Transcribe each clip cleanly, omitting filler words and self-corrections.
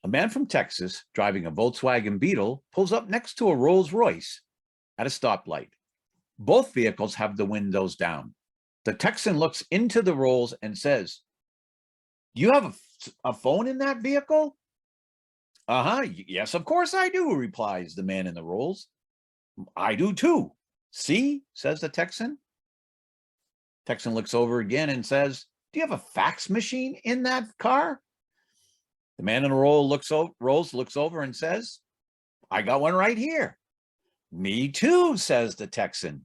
A man from Texas driving a Volkswagen Beetle pulls up next to a Rolls Royce at a stoplight. Both vehicles have the windows down. The Texan looks into the Rolls and says, "Do you have a phone in that vehicle?" "Uh-huh, yes, of course I do," replies the man in the Rolls. "I do too." "See," says the Texan. Texan looks over again and says, "Do you have a fax machine in that car?" The man in the Rolls looks over and says, "I got one right here." "Me too," says the Texan.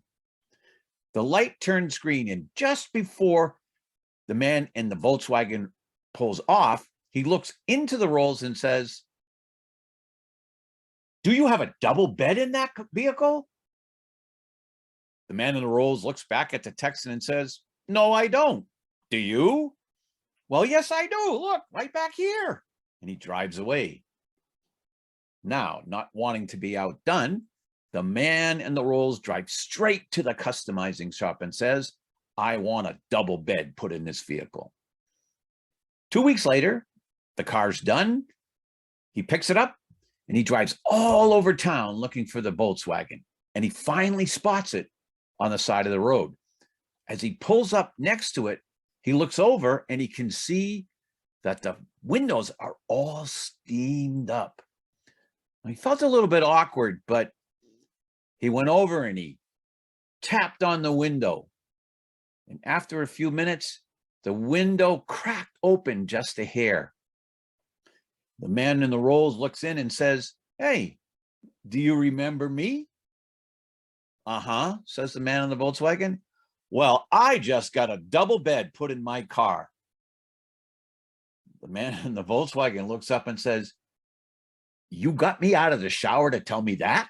The light turns green, and just before the man in the Volkswagen pulls off, he looks into the Rolls and says, "Do you have a double bed in that vehicle?" The man in the Rolls looks back at the Texan and says, "No, I don't. Do you?" "Well, yes, I do. Look, right back here." And he drives away. Now, not wanting to be outdone, the man in the Rolls drives straight to the customizing shop and says, "I want a double bed put in this vehicle." 2 weeks later, the car's done. He picks it up and he drives all over town looking for the Volkswagen. And he finally spots it on the side of the road. As he pulls up next to it, he looks over and he can see that the windows are all steamed up. He felt a little bit awkward, but he went over and he tapped on the window. And after a few minutes, the window cracked open just a hair. The man in the Rolls looks in and says, "Hey, do you remember me?" "Uh-huh," says the man in the Volkswagen. "Well, I just got a double bed put in my car." The man in the Volkswagen looks up and says, "You got me out of the shower to tell me that?"